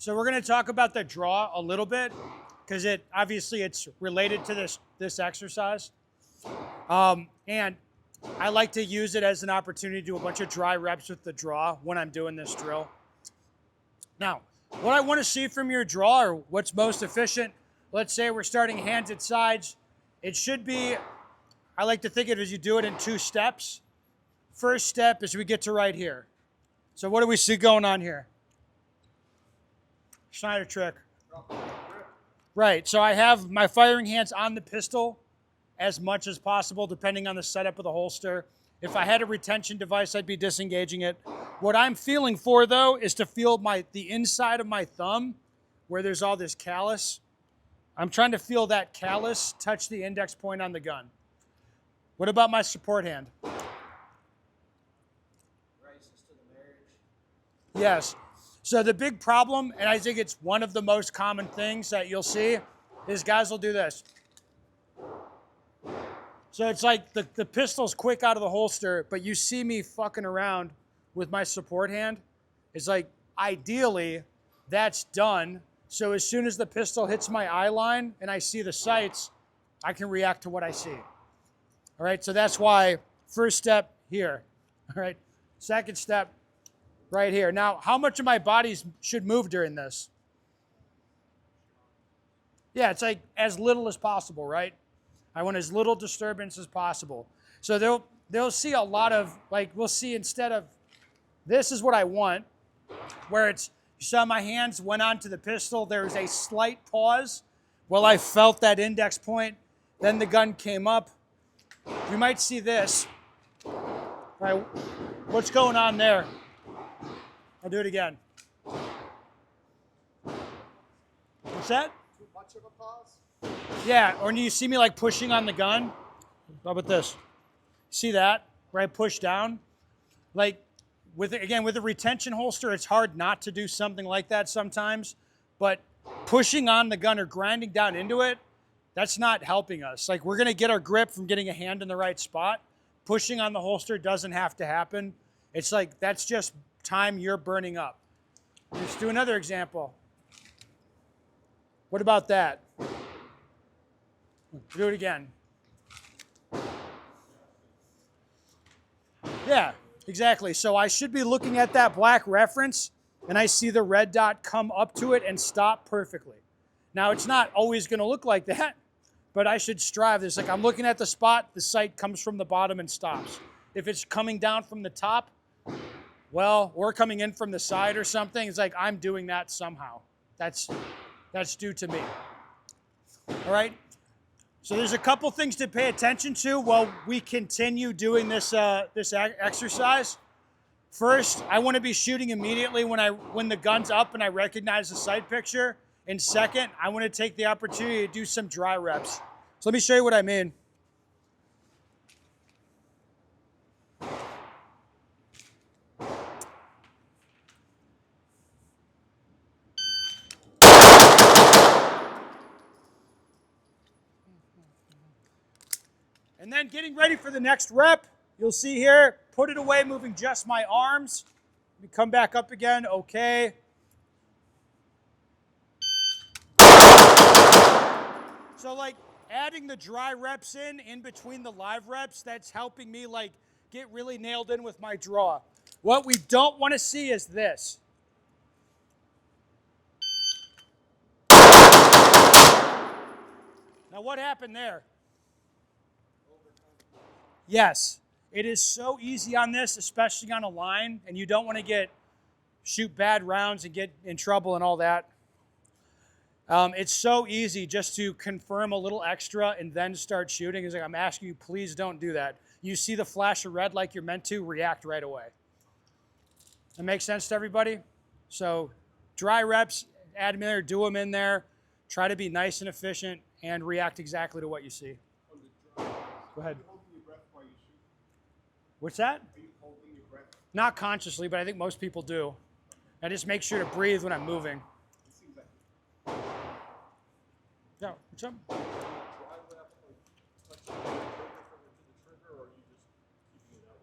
So we're going to talk about the draw a little bit because it's related to this exercise. And I like to use it as an opportunity to do a bunch of dry reps with the draw when I'm doing this drill. Now, what I want to see from your draw, or what's most efficient, let's say we're starting hands at sides. It should be, I like to think of it as you do it in 2 steps. First step is we get to right here. So what do we see going on here? Schneider trick. Right, so I have my firing hands on the pistol as much as possible, depending on the setup of the holster. If I had a retention device, I'd be disengaging it. What I'm feeling for, though, is to feel the inside of my thumb, where there's all this callus. I'm trying to feel that callus touch the index point on the gun. What about my support hand? Yes. So the big problem, and I think it's one of the most common things that you'll see, is guys will do this. So it's like the pistol's quick out of the holster, but you see me fucking around with my support hand. It's like, ideally, that's done. So as soon as the pistol hits my eye line and I see the sights, I can react to what I see. All right, so that's why first step here. All right, second step right here. Now, how much of my body should move during this? Yeah, it's like as little as possible, right? I want as little disturbance as possible. So they'll see a lot of, like, we'll see instead of, this is what I want, where it's, you saw my hands went onto the pistol, there was a slight pause. Well, I felt that index point, then the gun came up. You might see this. All right, what's going on there? I'll do it again. What's that? Too much of a pause? Yeah, or you see me like pushing on the gun. How about this? See that? Where I push down? Like, with a retention holster, it's hard not to do something like that sometimes. But pushing on the gun or grinding down into it, that's not helping us. Like, we're going to get our grip from getting a hand in the right spot. Pushing on the holster doesn't have to happen. It's like, that's just time you're burning up. Let's do another example. What about that? Do it again. Yeah, exactly. So I should be looking at that black reference, and I see the red dot come up to it and stop perfectly. Now, it's not always going to look like that, but I should strive. This like I'm looking at the spot, the sight comes from the bottom and stops. If it's coming down from the top, well, or coming in from the side or something, it's like I'm doing that somehow. That's due to me. All right? So there's a couple things to pay attention to while we continue doing this exercise. First, I want to be shooting immediately when the gun's up and I recognize the sight picture. And second, I want to take the opportunity to do some dry reps. So let me show you what I mean. And then getting ready for the next rep, you'll see here, put it away, moving just my arms. Let me come back up again, okay. So like adding the dry reps in between the live reps, that's helping me like get really nailed in with my draw. What we don't want to see is this. Now what happened there? Yes, it is so easy on this, especially on a line, and you don't want to shoot bad rounds and get in trouble and all that. It's so easy just to confirm a little extra and then start shooting. It's like, I'm asking you, please don't do that. You see the flash of red like you're meant to, react right away. That makes sense to everybody? So dry reps, add them in there, do them in there. Try to be nice and efficient and react exactly to what you see. Go ahead. What's that? Are you holding your breath? Not consciously, but I think most people do. I just make sure to breathe when I'm moving. Yeah, what's up? I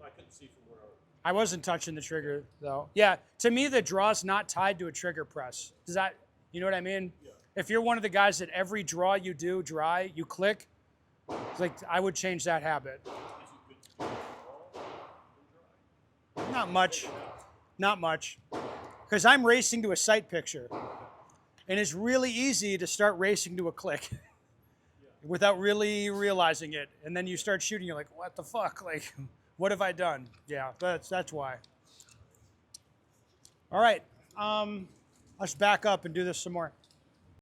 couldn't see from where I was. I wasn't touching the trigger though. Yeah, to me the draw's not tied to a trigger press. Does that, you know what I mean? Yeah. If you're one of the guys that every draw you do dry, you click, it's like I would change that habit. Is it good to draw or dry? Not much. Not much. Because I'm racing to a sight picture. And it's really easy to start racing to a click without really realizing it. And then you start shooting, you're like, what the fuck? Like, what have I done? Yeah, that's why. All right. Let's back up and do this some more.